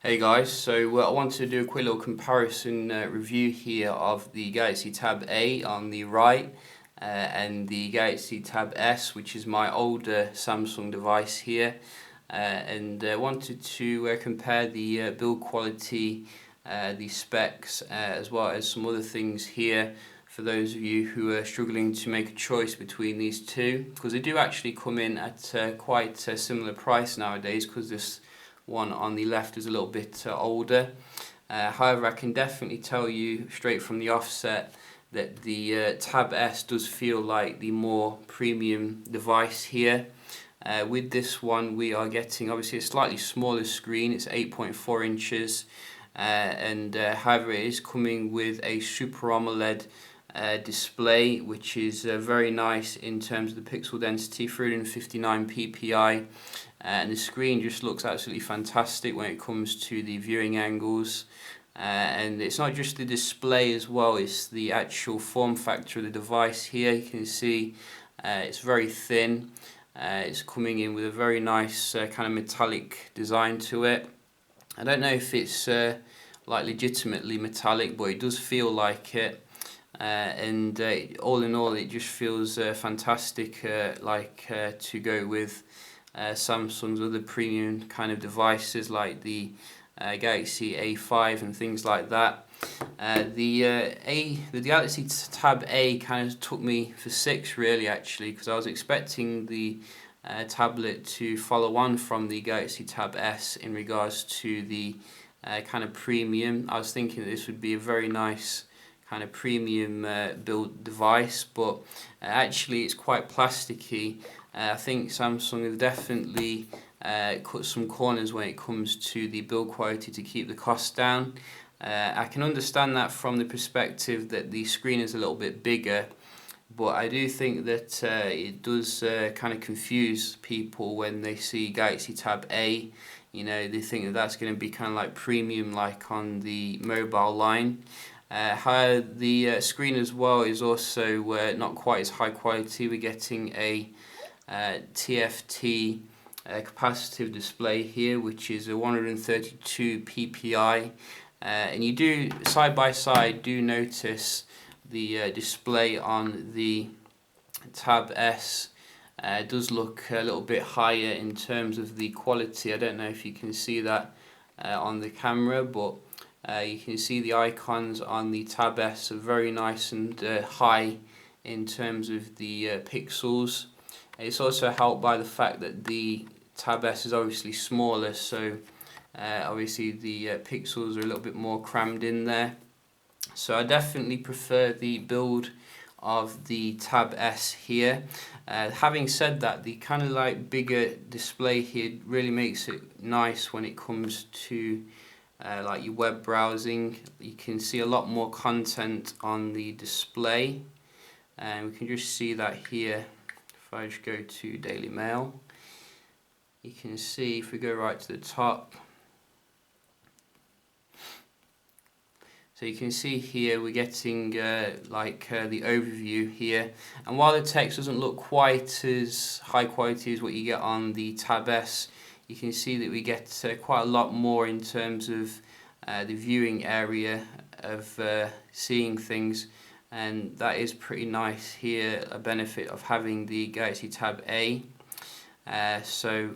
Hey guys, so I wanted to do a quick little comparison review here of the Galaxy Tab A on the right and the Galaxy Tab S, which is my older Samsung device here, and wanted to compare the build quality, the specs, as well as some other things here for those of you who are struggling to make a choice between these two, because they do actually come in at quite a similar price nowadays, because this one on the left is a little bit older. However, I can definitely tell you straight from the offset that the Tab S does feel like the more premium device here. With this one we are getting obviously a slightly smaller screen, it's 8.4 inches, and however it is coming with a Super AMOLED display, which is very nice in terms of the pixel density, 359 ppi, and the screen just looks absolutely fantastic when it comes to the viewing angles. And it's not just the display as well, it's the actual form factor of the device here. You can see it's very thin, it's coming in with a very nice kind of metallic design to it. I don't know if it's like legitimately metallic, but it does feel like it. And all in all, it just feels fantastic, to go with Samsung's other premium kind of devices like the Galaxy A5 and things like that. The Galaxy Tab A kind of took me for six really, actually, because I was expecting the tablet to follow on from the Galaxy Tab S in regards to the kind of premium. I was thinking that this would be a very nice kind of premium build device, but actually it's quite plasticky. I think Samsung have definitely cut some corners when it comes to the build quality to keep the cost down. I can understand that from the perspective that the screen is a little bit bigger, but I do think that it does kind of confuse people when they see Galaxy Tab A. You know, they think that that's going to be kind of like premium, like on the mobile line. However, the screen as well is also not quite as high quality. We're getting a TFT capacitive display here, which is a 132 ppi, and you do side by side do notice the display on the Tab S does look a little bit higher in terms of the quality. I don't know if you can see that on the camera, but you can see the icons on the Tab S are very nice and high in terms of the pixels. It's also helped by the fact that the Tab S is obviously smaller, so obviously the pixels are a little bit more crammed in there. So I definitely prefer the build of the Tab S here. Having said that, the kind of like bigger display here really makes it nice when it comes to like your web browsing. You can see a lot more content on the display, and we can just see that here. If I just go to Daily Mail, you can see if we go right to the top, so you can see here we're getting the overview here, and while the text doesn't look quite as high quality as what you get on the Tab S, you can see that we get quite a lot more in terms of the viewing area of seeing things, and that is pretty nice here, a benefit of having the Galaxy Tab A. So,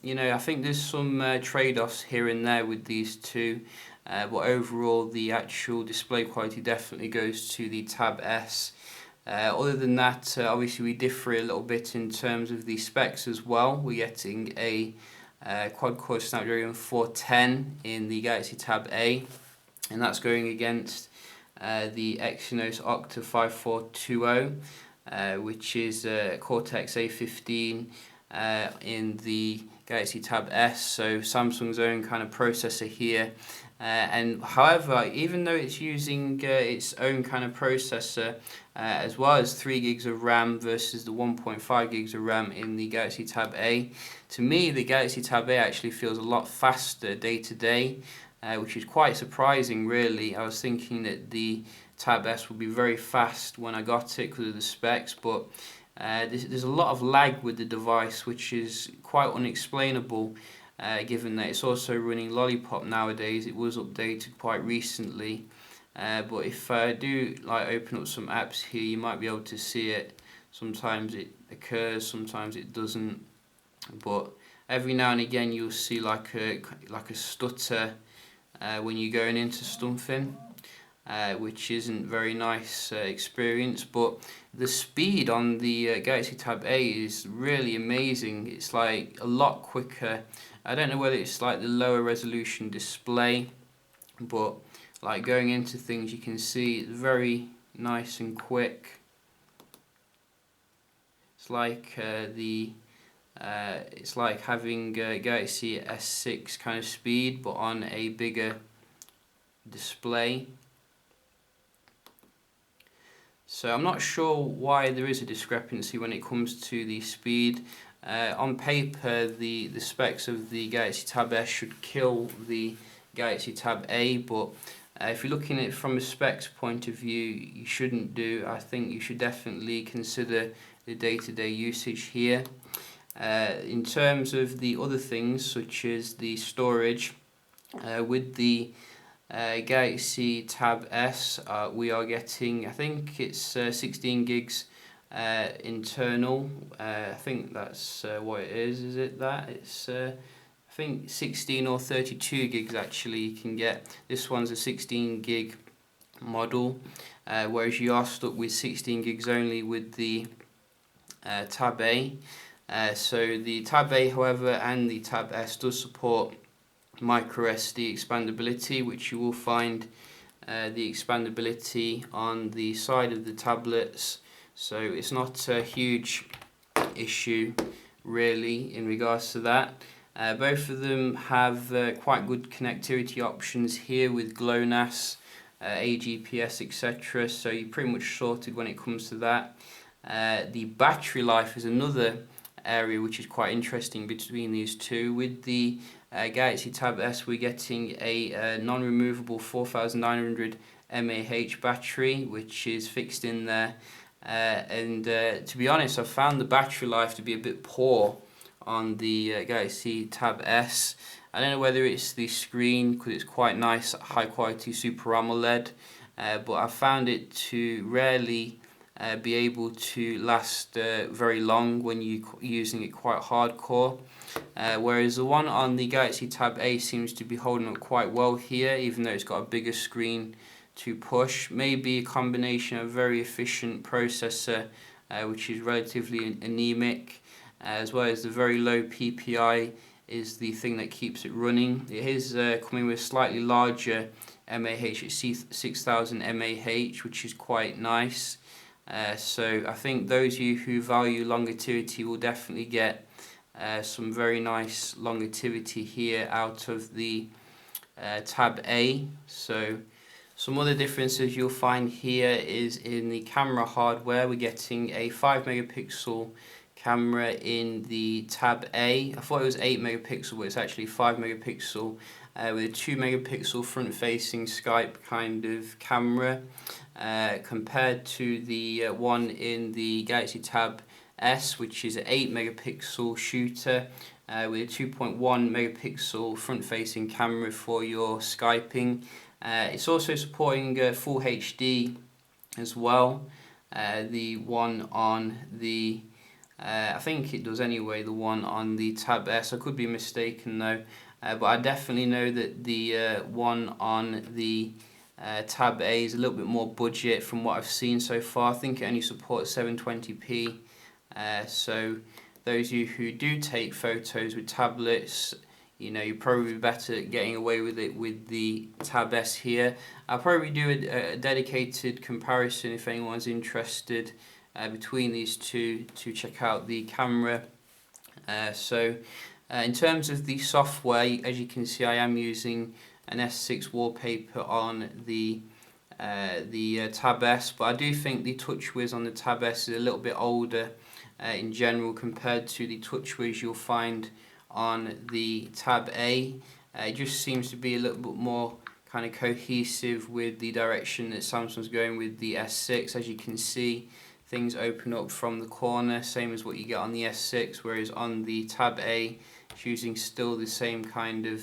you know, I think there's some trade-offs here and there with these two, but overall the actual display quality definitely goes to the Tab S. Other than that, obviously we differ a little bit in terms of the specs as well. We're getting a quad-core Snapdragon 410 in the Galaxy Tab A, and that's going against the Exynos Octa 5420, which is Cortex A15 in the Galaxy Tab S, so Samsung's own kind of processor here. And however, even though it's using its own kind of processor, as well as 3 gigs of RAM versus the 1.5 gigs of RAM in the Galaxy Tab A, to me the Galaxy Tab A actually feels a lot faster day to day, which is quite surprising really. I was thinking that the Tab S would be very fast when I got it because of the specs, but there's a lot of lag with the device, which is quite unexplainable. given that it's also running Lollipop nowadays. It was updated quite recently, but if I do like open up some apps here, you might be able to see it. Sometimes it occurs, sometimes it doesn't, but every now and again you'll see like a stutter when you're going into something, which isn't very nice experience. But the speed on the Galaxy Tab A is really amazing. It's like a lot quicker. I don't know whether it's like the lower resolution display, but like going into things, you can see it's very nice and quick. It's like it's like having Galaxy S6 kind of speed, but on a bigger display. So I'm not sure why there is a discrepancy when it comes to the speed. On paper, the specs of the Galaxy Tab S should kill the Galaxy Tab A, but if you're looking at it from a specs point of view, you shouldn't do. I think you should definitely consider the day-to-day usage here. In terms of the other things, such as the storage, with the Galaxy Tab S, we are getting, I think it's 16 gigs internal. I think that's what it is it that? It's I think 16 or 32 gigs actually you can get. This one's a 16 gig model, whereas you are stuck with 16 gigs only with the Tab A. So the Tab A, however, and the Tab S does support micro SD expandability, which you will find the expandability on the side of the tablets. So it's not a huge issue really in regards to that. Both of them have quite good connectivity options here with GLONASS, AGPS, etc. So you're pretty much sorted when it comes to that. The battery life is another area which is quite interesting between these two. With the Galaxy Tab S, we're getting a non-removable 4900 mAh battery, which is fixed in there. And to be honest, I've found the battery life to be a bit poor on the Galaxy Tab S. I don't know whether it's the screen, because it's quite nice, high quality Super AMOLED, but I found it to rarely be able to last very long when you're using it quite hardcore. Whereas the one on the Galaxy Tab A seems to be holding up quite well here, even though it's got a bigger screen to push. Maybe a combination of very efficient processor, which is relatively anemic, as well as the very low PPI is the thing that keeps it running. It is coming with slightly larger mAh, it's 6000 mAh, which is quite nice. So I think those of you who value longevity will definitely get some very nice longevity here out of the Tab A. So some other differences you'll find here is in the camera hardware. We're getting a 5 megapixel camera in the Tab A. I thought it was 8 megapixel, but it's actually 5 megapixel with a 2 megapixel front facing Skype kind of camera, compared to the one in the Galaxy Tab S, which is an 8 megapixel shooter with a 2.1 megapixel front facing camera for your Skyping. It's also supporting full HD as well. The one on the I think it does anyway, the one on the Tab S. I could be mistaken though, but I definitely know that the one on the Tab A is a little bit more budget from what I've seen so far. I think it only supports 720p. So those of you who do take photos with tablets, you know, you're probably better at getting away with it with the Tab S here. I'll probably do a dedicated comparison if anyone's interested between these two to check out the camera. So in terms of the software, as you can see, I am using an S6 wallpaper on the Tab S, but I do think the TouchWiz on the Tab S is a little bit older in general compared to the TouchWiz you'll find on the Tab A. It just seems to be a little bit more kind of cohesive with the direction that Samsung's going with the S6. As you can see, things open up from the corner, same as what you get on the S6, whereas on the Tab A, it's It's using still the same kind of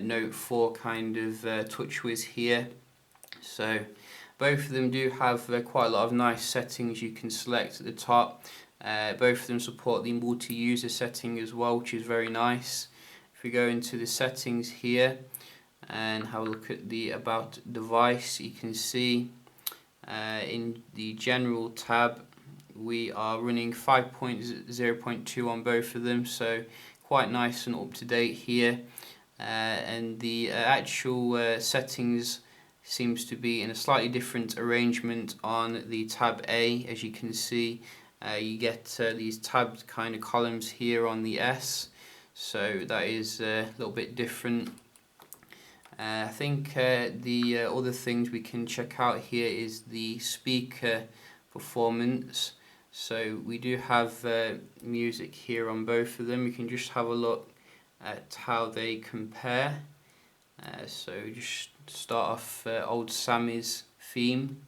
Note 4 kind of TouchWiz here. So both of them do have quite a lot of nice settings you can select at the top. Both of them support the multi-user setting as well, which is very nice. If we go into the settings here and have a look at the About device, you can see in the General tab we are running 5.0.2 on both of them, so quite nice and up to date here. And the actual settings seems to be in a slightly different arrangement on the tab A. As you can see, you get these tabbed kind of columns here on the S, so that is a little bit different. I think the other things we can check out here is the speaker performance. So we do have music here on both of them. We can just have a look at how they compare. So just start off old Sammy's theme.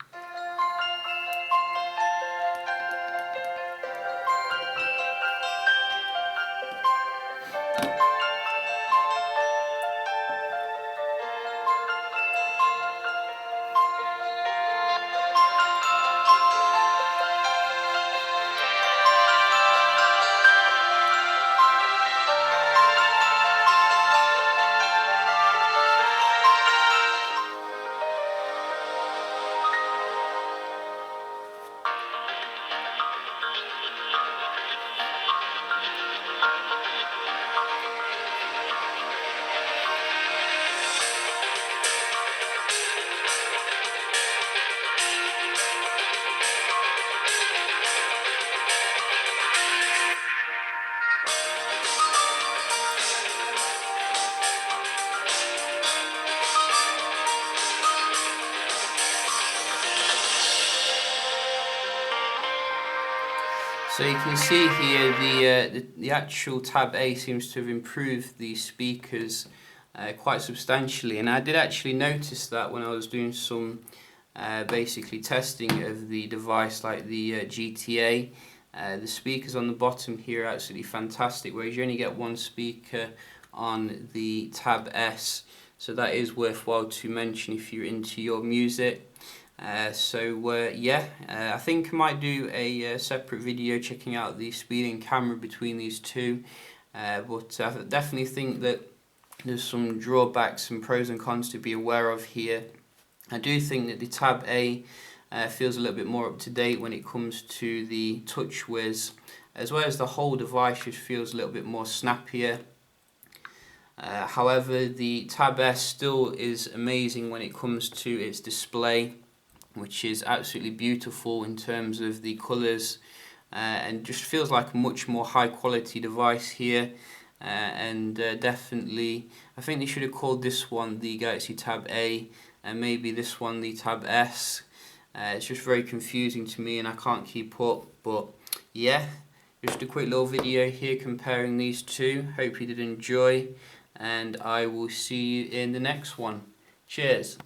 So you can see here the actual tab A seems to have improved the speakers quite substantially, and I did actually notice that when I was doing some basically testing of the device, like the GTA. The speakers on the bottom here are absolutely fantastic, whereas you only get one speaker on the tab S, so that is worthwhile to mention if you're into your music. I think I might do a separate video checking out the speed and camera between these two, but I definitely think that there's some drawbacks and pros and cons to be aware of here. I do think that the tab A feels a little bit more up to date when it comes to the TouchWiz, as well as the whole device just feels a little bit more snappier. However, the tab S still is amazing when it comes to its display, which is absolutely beautiful in terms of the colours, and just feels like a much more high quality device here. Definitely, I think they should have called this one the Galaxy Tab A and maybe this one the Tab S. It's just very confusing to me and I can't keep up, but yeah, just a quick little video here comparing these two. Hope you did enjoy, and I will see you in the next one. Cheers.